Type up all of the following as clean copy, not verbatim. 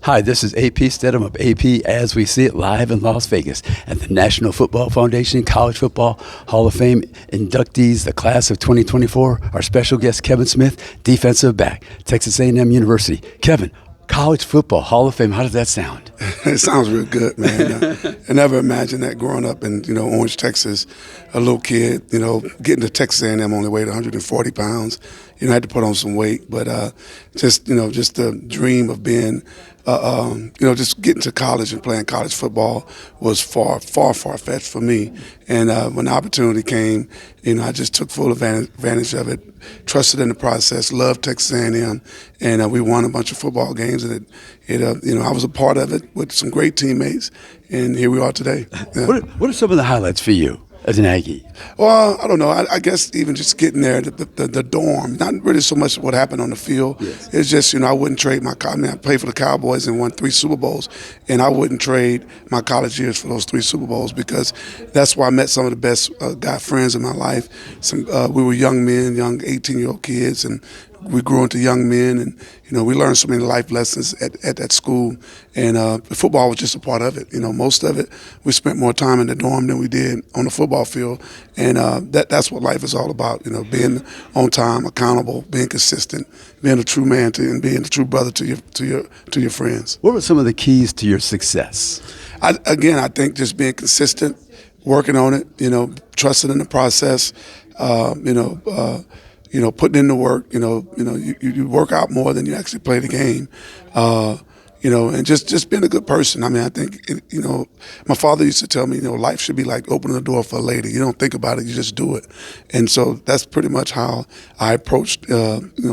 Hi, this is AP Stedham of AP As We See It live in Las Vegas at the National Football Foundation College Football Hall of Fame inductees, the class of 2024. Our special guest, Kevin Smith, defensive back, Texas A&M University. Kevin, College Football Hall of Fame, how does that sound? It sounds real good, man. I never imagined that growing up in, Orange, Texas, a little kid, getting to Texas A&M only weighed 140 pounds. I had to put on some weight, but just the dream of being, just getting to college and playing college football was far-fetched for me. And when the opportunity came, I just took full advantage of it, trusted in the process, loved Texas A&M, and we won a bunch of football games. And I was a part of it with some great teammates, and here we are today. Yeah. What are some of the highlights for you as an Aggie? Well, I don't know. I guess even just getting there, the dorm, not really so much what happened on the field. Yes. It's just, I wouldn't trade I played for the Cowboys and won 3 Super Bowls, and I wouldn't trade my college years for those 3 Super Bowls because that's where I met some of the best guy friends in my life. We were young men, young 18-year-old kids, and we grew into young men, and we learned so many life lessons at that school, and football was just a part of it. Most of it, we spent more time in the dorm than we did on the football field, and that's what life is all about. Being on time, accountable, being consistent, being a true man and being a true brother to your friends. What were some of the keys to your success? I think just being consistent, working on it, trusting in the process, putting in the work, you work out more than you actually play the game, and just being a good person. I think, my father used to tell me, life should be like opening the door for a lady. You don't think about it, you just do it. And so that's pretty much how I approached,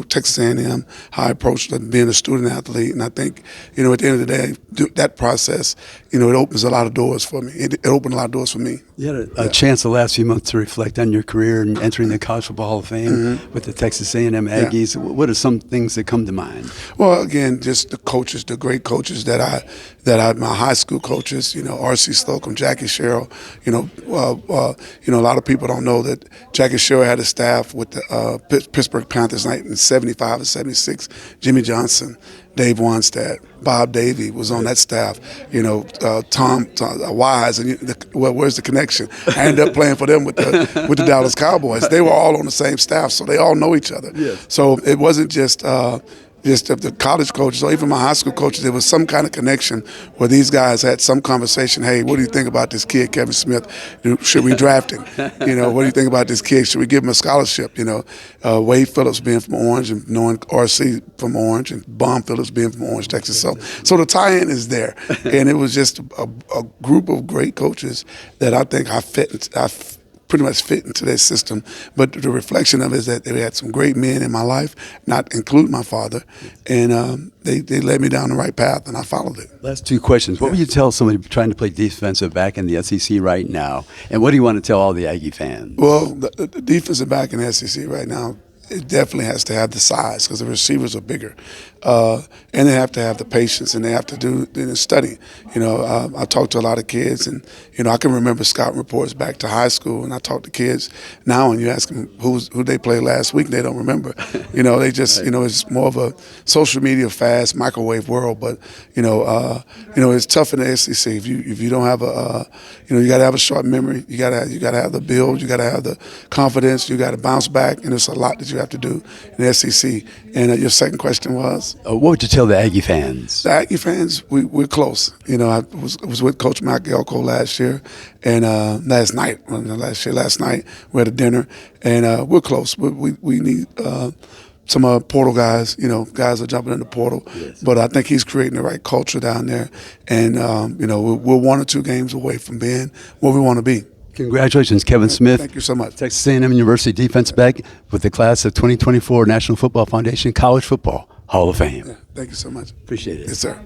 Texas A&M, how I approached being a student athlete. And I think, at the end of the day, that process, it opens a lot of doors for me. It opened a lot of doors for me. You had a chance the last few months to reflect on your career and entering the College Football Hall of Fame with the Texas A&M Aggies. Yeah. What are some things that come to mind? Well, again, just the coaches, the great coaches that I my high school coaches, R.C. Slocum, Jackie Sherrill. A lot of people don't know that Jackie Sherrill had a staff with the Pittsburgh Panthers night in 75 and 76. Jimmy Johnson, Dave Wanstad, Bob Davey was on that staff. Tom Wise, and where's the connection? I ended up playing for them with the Dallas Cowboys. They were all on the same staff, so they all know each other. Yes. So it wasn't just the college coaches or even my high school coaches. There was some kind of connection where these guys had some conversation. Hey, what do you think about this kid, Kevin Smith? Should we draft him? What do you think about this kid? Should we give him a scholarship? Wade Phillips being from Orange and knowing R.C. from Orange and Bon Phillips being from Orange, Texas. So the tie-in is there. And it was just a group of great coaches that I think I pretty much fit into their system. But the reflection of it is that they had some great men in my life, not including my father, and they led me down the right path, and I followed it. Last 2 questions. What would you tell somebody trying to play defensive back in the SEC right now, and what do you want to tell all the Aggie fans? Well, the defensive back in the SEC right now, it definitely has to have the size because the receivers are bigger. And they have to have the patience, and they have to do the study. I talk to a lot of kids, and, I can remember scouting reports back to high school, and I talk to kids now, and you ask them who they played last week, and they don't remember. They just, it's more of a social media fast microwave world, but, it's tough in the SEC. If you don't have you got to have a short memory. You got to have the build. You got to have the confidence. You got to bounce back, and there's a lot that you have to do in the SEC. And your second question was? What would you tell the Aggie fans? The Aggie fans, we're close. I was with Coach Mike Elko last year, and last night we had a dinner, and we're close. We need some portal guys. Guys are jumping in the portal, yes. But I think he's creating the right culture down there, and we're 1 or 2 games away from being where we want to be. Congratulations, Kevin Smith. Thank you so much. Texas A&M University defensive back with the class of 2024 National Football Foundation College Football Hall of Fame. Yeah, thank you so much. Appreciate it. Yes, sir.